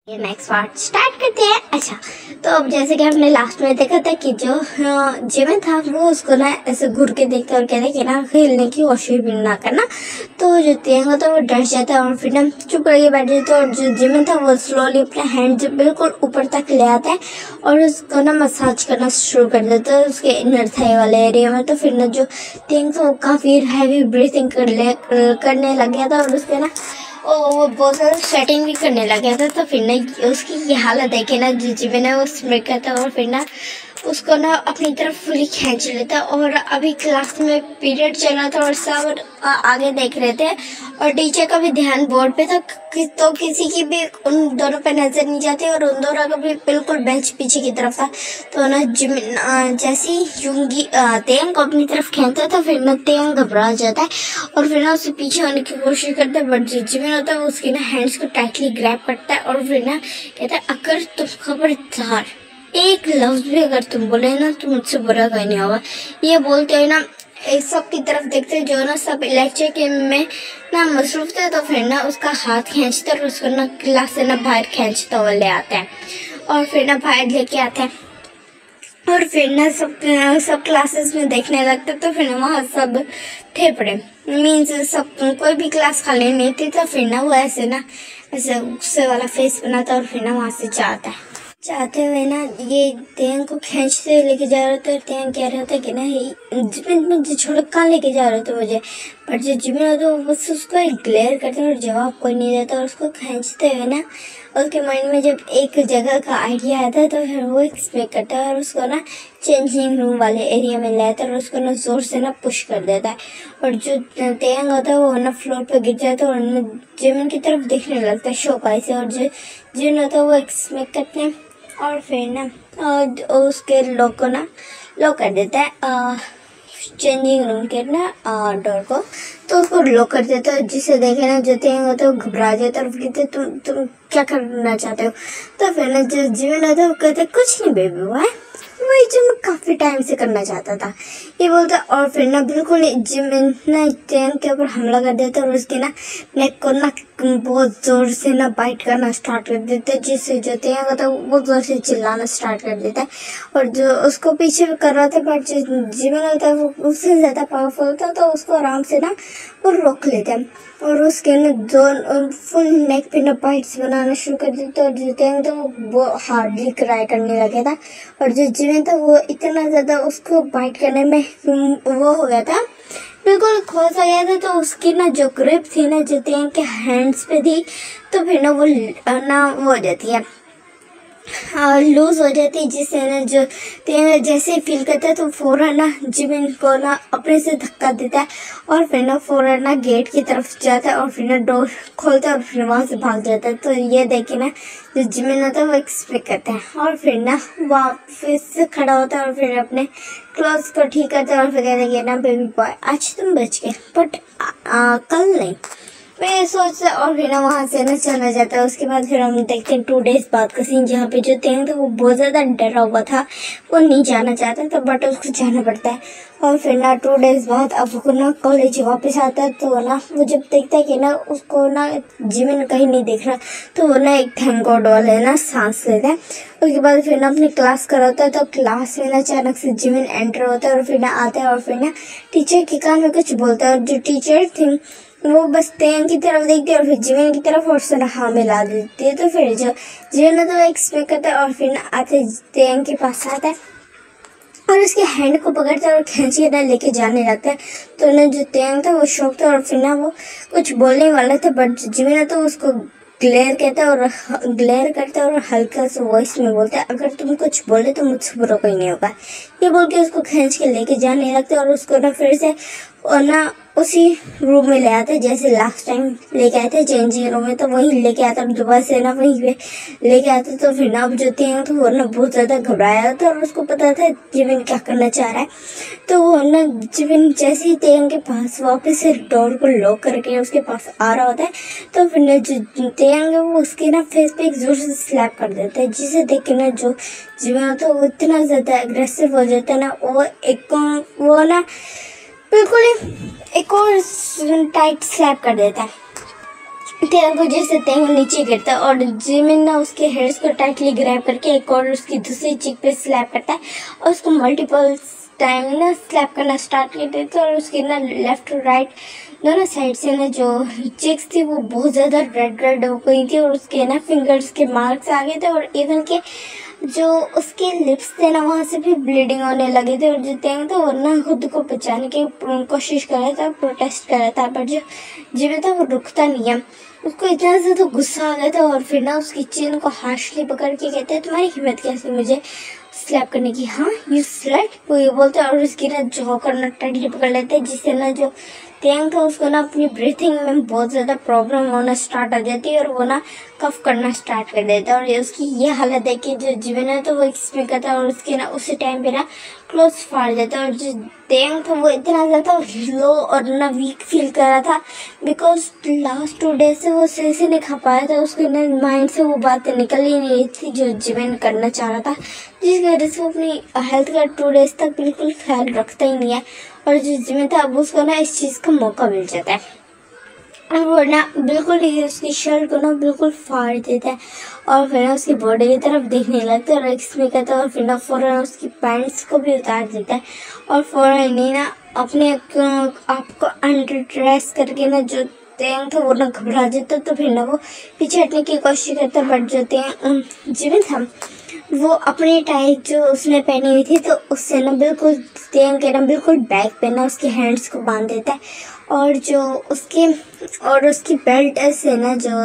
Next part start करते हैं। अच्छा, तो अब जैसे कि हमने लास्ट में देखा था कि जो जिमिन था वो उसको ना ऐसे घूर के देखता और कहते कि ना खेलने की कोशिश भी ना करना। तो जो तेंग होता है वो डर जाता है और फिर ना चुप करके बैठ जाता है। और जो जिमिन था वो स्लोली अपने हैंड बिल्कुल ऊपर तक ले आता है और उसको ना मसाज करना शुरू कर देता है उसके इनर थाई वाले एरिया में। तो फिर ना जो तेंग था वो काफ़ी हैवी ब्रीथिंग करने लग गया था और उसके ना वो बहुत ज़्यादा स्वेटिंग भी करने लग गया था। तो फिर ना उसकी ये हालत देखे ना जिमिन है वो स्मिर करता और फिर ना उसको ना अपनी तरफ फुली खींच लेता। और अभी क्लास में पीरियड चल रहा था और सब आगे देख रहे थे और टीचर का भी ध्यान बोर्ड पे था तो किसी की भी उन दोनों पे नजर नहीं जाती और उन दोनों का भी बिल्कुल बेंच पीछे की तरफ था। तो ना जिमिन जैसे ही यूंगी तेंग को अपनी तरफ खींचता तो फिर ना तेंग घबरा जाता है और फिर ना उससे पीछे होने की कोशिश करता है। बट जो जिमिन होता है वो उसके ना हैंड्स को टाइटली ग्रैब करता है और फिर ना कहता है अगर तुम खबरदार एक लफ्ज भी अगर तुम बोले ना तो मुझसे बुरा कोई नहीं होगा। ये बोलते हुए ना सब की तरफ देखते जो ना सब लेक्चर के में ना मसरूफ थे। तो फिर ना उसका हाथ खींचते और उसको ना क्लास से ना बाहर खींचता हुआ ले आते हैं और फिर ना बाहर लेके आते हैं और फिर ना सब क्लासेस में देखने लगते। तो फिर वहाँ सब थे पड़े मीन्स सब कोई भी क्लास खाली नहीं थी। तो फिर ना वो ऐसे गुस्से वाला फेस बनाता और फिर ना वहाँ से चाहते हुए ना ये तेंग को खींचते हुए लेके जा रहा था। और तेंग कह रहा था कि ना जिमिन मुझे छोड़ कहाँ लेके जा रहे थे मुझे। पर जो जिमिन होता है बस उसको ग्लेयर करते और जवाब कोई नहीं देता और उसको खींचते हुए ना उसके माइंड में जब एक जगह का आइडिया आता है तो फिर वो एक्सपेक्ट करता है और उसको ना चेंजिंग रूम वाले एरिया में लाता है और उसको ना जोर से ना पुश कर देता है। और जो तेंग होता है वो ना फ्लोर पर गिर जाता है और जिमिन की तरफ देखने लगता है शौक आई से। और जो जिमिन होता है वो एक्सपेक्ट करते हैं और फिर ना उसके लॉक को ना लॉक कर देता है चेंजिंग रूम के ना डोर को। तो उसको लॉक कर देता है जिसे देखे ना जो तेंग होता है वो घबरा जाता है और कहते तुम क्या करना चाहते हो। तो फिर ना जो जिमिन होता है वो कहते कुछ नहीं बेबी हुआ है वही जो मैं काफ़ी टाइम से करना चाहता था ये बोलता। और फिर ना बिल्कुल जिमिन ना तेंग के ऊपर हमला कर देता और उसके ना नेक को ना बहुत ज़ोर से ना बाइट करना स्टार्ट कर देता है जिससे जो तेंग होता है वो बहुत ज़ोर से चिल्लाना स्टार्ट कर देता है। और जो उसको पीछे कर रहा था बट जो जिमिन होता है वो उससे ज़्यादा पावरफुल होता है तो उसको आराम से ना वो रोक लेता है और उसके ना दो फुल नेक पे ना बाइट्स बनाना शुरू कर देता। और जो तेंग था वो हार्डली क्राई करने लगा था और जो जिमिन था वो इतना ज़्यादा उसको बाइट करने में वो हो गया था बिल्कुल खोस आ गया था। तो उसकी ना जो ग्रिप थी ना जो तेंग के हैंड्स पे थी तो फिर ना वो हो जाती है लूज हो जाती है जिससे ना जो तेंग जैसे फील करता है तो फौरन ना जिमिन को ना अपने से धक्का देता है और फिर ना फौरन ना गेट की तरफ जाता है और फिर ना डोर खोलता है और फिर वहाँ से भाग जाता है। तो ये देखे ना जो जिमिन होता है वो एक्सपेक्ट करता है और फिर ना वापस से खड़ा होता है और फिर अपने क्लोथ्स को ठीक करता है और फिर कहते हैं ना बेबी बॉय आज तुम बच गए बट कल नहीं। मैं सोचता और फिर ना वहाँ से ना चला जाता है। उसके बाद फिर हम देखते हैं 2 डेज बाद का सीन जहाँ पे जो तेंग था वो बहुत ज़्यादा डरा हुआ था वो नहीं जाना चाहता था बट उसको जाना पड़ता है। और फिर ना 2 डेज बाद अब वो ना कॉलेज वापस आता है तो ना वो जब देखता है कि ना उसको ना जिमिन कहीं नहीं दिख रहा तो वो ना एक थैंक गॉड वाले ना सांस लेता है। उसके बाद फिर ना अपनी क्लास कराता है तो क्लास में ना अचानक से जिमिन एंटर होता है और फिर ना आता है और फिर ना टीचर के कान में कुछ बोलता है और जो टीचर थी वो बस तेंग की तरफ देखती है और फिर जिमिन की तरफ और से हाँ मिला देती है। तो फिर जो जिमिन तो एक्सपेक्ट करता है और फिर ना आते तेंग के पास आता है और उसके हैंड को पकड़ता है और खींच के ना लेके जाने लगता है। तो ना जो तेंग था वो शौक था और फिर ना वो कुछ बोलने वाला था बट जिमिन तो उसको ग्लेयर कहता है और ग्लेयर करता है और हल्का सा वॉइस में बोलता है अगर तुम कुछ बोले तो मुझसे बुरा कोई नहीं होगा। ये बोल के उसको खींच के लेके जाने लगता है और उसको ना फिर से और ना उसी रूम में ले आते जैसे लास्ट टाइम लेके आए थे चेंजिंग रूम में तो वहीं लेके आता और दोबारा से ना वहीं पे लेके आते। तो फिर ना अब जो तेंग तो वो ना बहुत ज़्यादा घबराया था और उसको पता था जिमिन क्या करना चाह रहा है। तो वो ना जिमिन जैसे ही तेंग के पास वापस से डोर को लॉक करके उसके पास आ रहा होता है तो फिर ना जो तेंग है वो उसके ना फेस पे एक जोर से स्लैप कर देता है जिसे देख के ना जो जिमिन होता है वो इतना ज़्यादा एग्रेसिव हो जाता है ना वो ना बिल्कुल एक और टाइट स्लैप कर देता है। तेंग को जैसे तेंग नीचे गिरता है और जिमिन ना उसके हेयर्स को टाइटली ग्रैब करके एक और उसकी दूसरी चीक पे स्लैप करता है और उसको मल्टीपल टाइम ना स्लैप करना स्टार्ट कर देता है और उसकी ना लेफ्ट और राइट दोनों साइड से ना जो चिक्स थी वो बहुत ज़्यादा रेड रेड हो गई थी और उसके ना फिंगर्स के मार्क्स आ गए थे और इवन के जो उसके लिप्स थे ना वहाँ से भी ब्लीडिंग होने लगे थे और जो तेंग था वो ना खुद को बचाने की कोशिश कर रहा था, प्रोटेस्ट कर रहा था, पर जो जिमिन था वो रुकता नहीं है। उसको इतना ज़्यादा गुस्सा आ गया था और फिर ना उसकी चिन को हार्शली पकड़ के कहते हैं तुम्हारी हिम्मत कैसे मुझे स्लैप करने की, हाँ यू स्लट, वो ये बोलते हैं और उसकी ना जॉ करना टाइटली पकड़ लेते हैं जिससे ना जो तेंग था उसको ना अपनी ब्रीथिंग में बहुत ज़्यादा प्रॉब्लम होना स्टार्ट हो जाती है और वो ना कफ करना स्टार्ट कर देता है और उसकी ये हालत देख के जो जिमिन है तो वो एक्सपेक्ट करता है और उसके ना उसी टाइम पे ना क्लोथ्स फाड़ देता है और जो तेंग था वो इतना ज़्यादा लो और ना वीक फील कर रहा था बिकॉज लास्ट 2 डेज से वो सही से नहीं खा पाया था, उसके ना माइंड से वो बातें निकल ही नहीं रही थी जो जिमिन करना चाह रहा था, जिसकी वजह से वो अपनी हेल्थ का 2 डेज तक बिल्कुल ख्याल रखता ही नहीं है और जो जिमिन था अब उसको ना इस चीज़ का मौका मिल जाता है और वो ना बिल्कुल ही उसकी शर्ट को ना बिल्कुल फाड़ देता है और फिर ना उसकी बॉडी की तरफ देखने लगता है और एक्सपेक्ट करता है और फिर ना फौरन उसकी पैंट्स को भी उतार देता है और फौरन ही ना अपने आप को अंडर ड्रेस करके ना जो तेंग था वो ना घबरा जाता तो फिर ना वो पीछे हटने की कोशिश करता बट जो तेंग जिमिन था वो अपनी टाइट जो उसने पहनी हुई थी तो उससे ना बिल्कुल तेंग के ना बिल्कुल बैक पे ना उसके हैंड्स को बांध देता है और जो उसकी बेल्ट से ना जो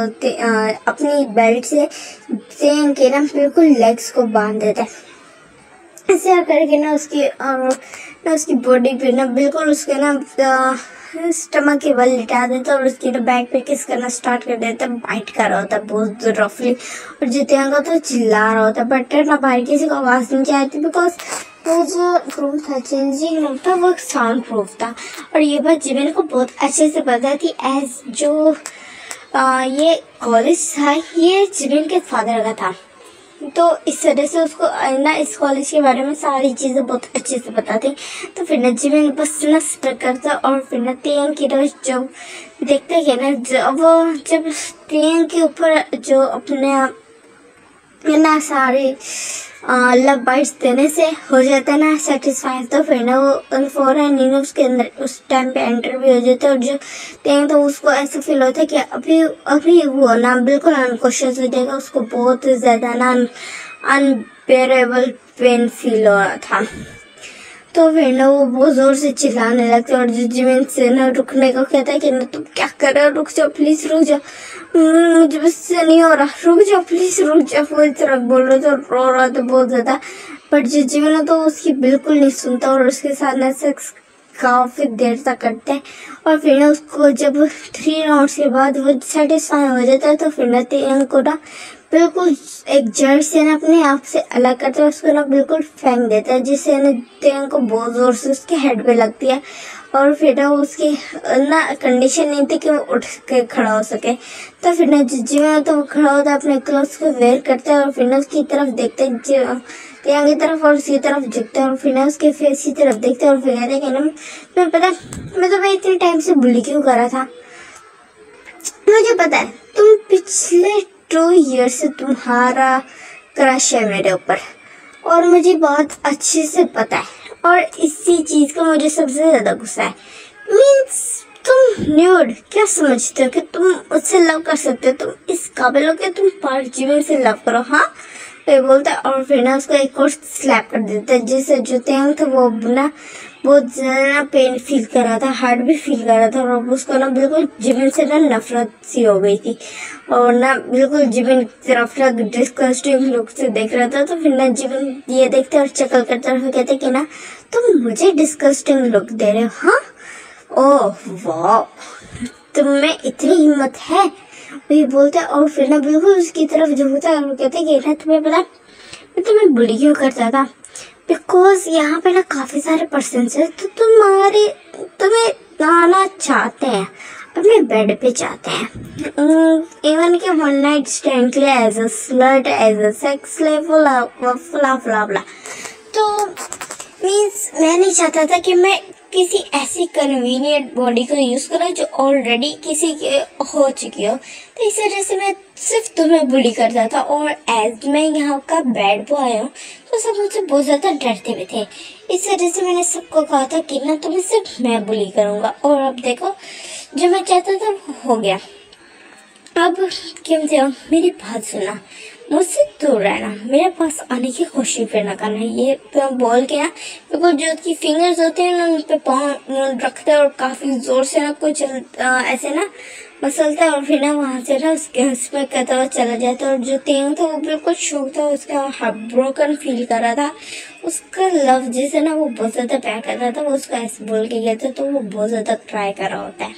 अपनी बेल्ट से तेंग के ना बिल्कुल लेग्स को बांध देता है। ऐसे करके ना उसकी बॉडी पे ना बिल्कुल उसके ना स्टमक के बल लिटा देता और उसकी बैक पे किस करना स्टार्ट कर देता, बाइट कर रहा होता बहुत रफली और जो तेंग तो चिल्ला रहा होता बट ना बाहर किसी को आवाज़ नहीं आती बिकॉज वो जो रूम था चेंजिंग रूम था वो साउंड प्रूफ था और ये बात जिमिन को बहुत अच्छे से पता थी एज जो ये कॉलेज था ये जिमिन के फादर का था तो इस वजह से उसको ना इस कॉलेज के बारे में सारी चीज़ें बहुत अच्छे से पता थी। तो फिर ना जिमिन बस ना स्प्रे करता और फिर ना तेंग की रोज जब देखते हैं ना जब तेंग के ऊपर जो अपने ना सारे लव बाइट्स देने से हो जाता है ना सेटिस्फाइड तो फिर ना वो फौरन उसके अंदर उस टाइम पे एंटर भी हो जाता है और जो तेंग तो उसको ऐसा फील होता है कि अभी वो ना बिल्कुल अनकॉन्शियस हो जाएगा, उसको बहुत ज़्यादा ना अनबेरेबल पेन फील हो रहा था। तो फिर ना वो बहुत ज़ोर से चिल्लाने लगता है और जो जिमिन से ना रुकने को कहता है कि ना तुम क्या कर रहे हो, रुक जाओ प्लीज़ रुक जाओ, मुझे बस से नहीं हो रहा, रुक जाओ प्लीज़ रुक जाओ। वो इस तरह बोल रहा था, रो रहा था बहुत ज़्यादा बट जो जिमिन तो उसकी बिल्कुल नहीं सुनता और उसके साथ ना सेक्स काफ़ी देर तक करते हैं और फिर ना उसको जब 3 राउंड्स के बाद वो सेटिस्फाई हो जाता है तो फिर ना तेंग को ना बिल्कुल एक जड़ से ना अपने आप से अलग करता है, उसको ना बिल्कुल फेंक देता है जिससे ना तेंग को बहुत ज़ोर से उसके हेड पे लगती है और फिर ना उसकी ना कंडीशन नहीं थी कि वो उठ के खड़ा हो सके। तो फिर ना जिमिन तो वो खड़ा होता है, अपने क्लोथ्स को वेयर करता है और फिर ना उसकी तरफ देखते हैं तेंग की तरफ और उसकी तरफ झुकता है और फिर ना उसके फेस की तरफ देखते हैं और फिर कहते हैं कि ना मैं पता मैं तो इतने टाइम से बुली क्यों कर रहा था, मुझे पता है तुम पिछले 2 ईयर से तुम्हारा क्रश है मेरे ऊपर और मुझे बहुत अच्छे से पता है और इसी चीज़ का मुझे सबसे ज़्यादा गुस्सा है। मीन्स तुम न्यूड क्या समझते हो कि तुम उससे लव कर सकते हो, तुम इस काबिल हो कि तुम पार्क जिमिन से लव करो, हाँ ये बोलता है और फिर ना उसको एक और स्लैप कर देता है जिससे जो तेंग था वो ना बहुत ज़्यादा पेन फील कर रहा था, हार्ट भी फील कर रहा था और उसको ना बिल्कुल जिमिन से ना नफरत सी हो गई थी और ना बिल्कुल जिमिन की तरफ ना डिस्कस्टिंग लुक से देख रहा था। तो फिर ना जिमिन ये देखते और चकल करते और कहते कि ना तुम मुझे डिस्कस्टिंग लुक दे रहे हो, हाँ ओह वाह तुम में इतनी हिम्मत है, वही बोलते हैं और फिर ना बिल्कुल उसकी तरफ झुकता है और कहते कि ना तुम्हें पता मैं तुम्हें बुली क्यों करता था, बिकॉज यहाँ पे ना काफ़ी सारे पर्सन है तो तुम्हें आना चाहते हैं, अपने बेड पे चाहते हैं, इवन के 1 नाइट स्टैंड के लिए as a slut as a sex slave फला फला फला। तो मीन्स मैं नहीं चाहता था कि मैं किसी ऐसी कन्वीनियंट बॉडी को यूज़ करूँ जो ऑलरेडी किसी के हो चुकी हो। तो इस वजह से मैं सिर्फ तुम्हें बुली करता था, और एज मैं यहाँ का बैड बॉय हूँ तो सब मुझसे बहुत ज़्यादा डरते भी थे। इस वजह से मैंने सबको कहा था कि ना तुम्हें सिर्फ मैं बुली करूँगा, और अब देखो जो मैं चाहता था वो हो गया। अब क्यों जाओ, मेरी बात सुना, मुझसे दूर रहना, मेरे पास आने की कोशिश भी ना करना। ये बोल के ना बिल्कुल जो उसकी फिंगर्स होते हैं ना उन पे पाँव रखते हैं और काफ़ी ज़ोर से ना कुछ ऐसे ना मसलता है, और फिर ना वहाँ से ना उसमें कहता हुआ चला जाता है। और जो तेंग था वो बिल्कुल शौक था, उसका हार्ट ब्रोकन फील कर रहा था। उसका लव जिसे ना वो बहुत ज़्यादा प्यार करता था, वो उसको ऐसे बोल के गया था, तो वो बहुत ज़्यादा ट्राई कर रहा होता है।